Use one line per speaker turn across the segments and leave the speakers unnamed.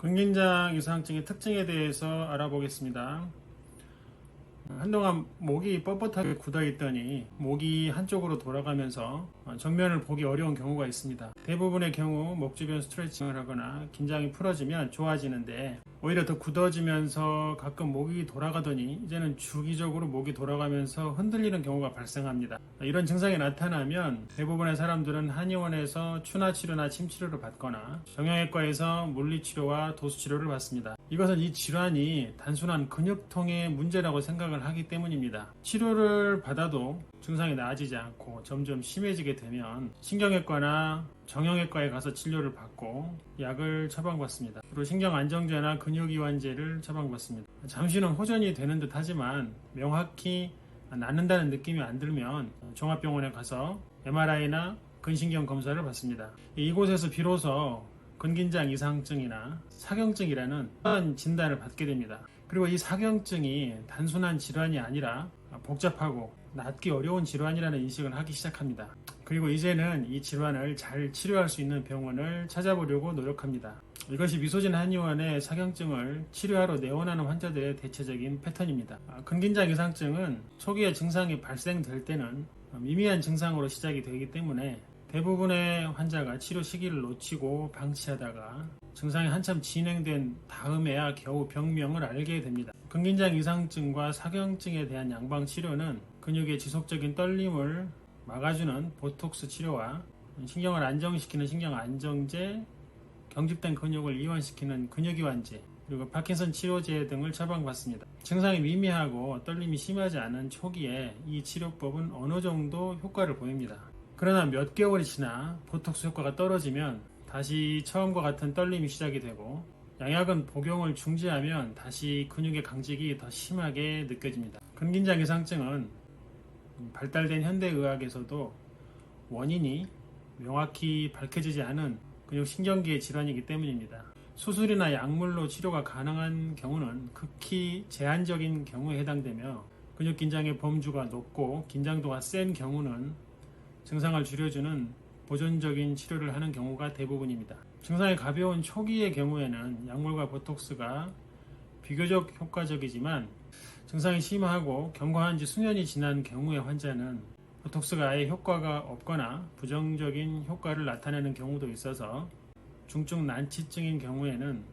근긴장 이상증의 특징에 대해서 알아보겠습니다. 한동안 목이 뻣뻣하게 굳어 있더니 목이 한쪽으로 돌아가면서 정면을 보기 어려운 경우가 있습니다. 대부분의 경우 목 주변 스트레칭을 하거나 긴장이 풀어지면 좋아지는데 오히려 더 굳어지면서 가끔 목이 돌아가더니 이제는 주기적으로 목이 돌아가면서 흔들리는 경우가 발생합니다. 이런 증상이 나타나면 대부분의 사람들은 한의원에서 추나치료나 침치료를 받거나 정형외과에서 물리치료와 도수치료를 받습니다. 이것은 이 질환이 단순한 근육통의 문제라고 생각을 하기 때문입니다. 치료를 받아도 증상이 나아지지 않고 점점 심해지게 되면 신경외과나 정형외과에 가서 치료를 받고 약을 처방받습니다. 그리고 신경안정제나 근육이완제를 처방받습니다. 잠시는 호전이 되는 듯 하지만 명확히 낫는다는 느낌이 안 들면 종합병원에 가서 MRI나 근신경 검사를 받습니다. 이곳에서 비로소 근긴장 이상증이나 사경증이라는 그런 진단을 받게 됩니다. 그리고 이 사경증이 단순한 질환이 아니라 복잡하고 낫기 어려운 질환이라는 인식을 하기 시작합니다. 그리고 이제는 이 질환을 잘 치료할 수 있는 병원을 찾아보려고 노력합니다. 이것이 미소진 한의원의 사경증을 치료하러 내원하는 환자들의 대체적인 패턴입니다. 근긴장 이상증은 초기에 증상이 발생될 때는 미미한 증상으로 시작이 되기 때문에 대부분의 환자가 치료 시기를 놓치고 방치하다가 증상이 한참 진행된 다음에야 겨우 병명을 알게 됩니다. 근긴장 이상증과 사경증에 대한 양방 치료는 근육의 지속적인 떨림을 막아주는 보톡스 치료와 신경을 안정시키는 신경안정제, 경직된 근육을 이완시키는 근육이완제, 그리고 파킨슨 치료제 등을 처방받습니다. 증상이 미미하고 떨림이 심하지 않은 초기에 이 치료법은 어느 정도 효과를 보입니다. 그러나 몇 개월이 지나 보톡스 효과가 떨어지면 다시 처음과 같은 떨림이 시작이 되고 양약은 복용을 중지하면 다시 근육의 강직이 더 심하게 느껴집니다. 근긴장 이상증은 발달된 현대의학에서도 원인이 명확히 밝혀지지 않은 근육신경계의 질환이기 때문입니다. 수술이나 약물로 치료가 가능한 경우는 극히 제한적인 경우에 해당되며 근육긴장의 범주가 높고 긴장도가 센 경우는 증상을 줄여주는 보존적인 치료를 하는 경우가 대부분입니다. 증상이 가벼운 초기의 경우에는 약물과 보톡스가 비교적 효과적이지만 증상이 심하고 경과한 지 수년이 지난 경우의 환자는 보톡스가 아예 효과가 없거나 부정적인 효과를 나타내는 경우도 있어서 중증 난치증인 경우에는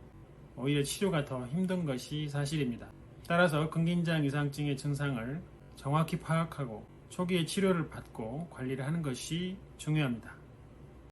오히려 치료가 더 힘든 것이 사실입니다. 따라서 근긴장 이상증의 증상을 정확히 파악하고 초기에 치료를 받고 관리를 하는 것이 중요합니다.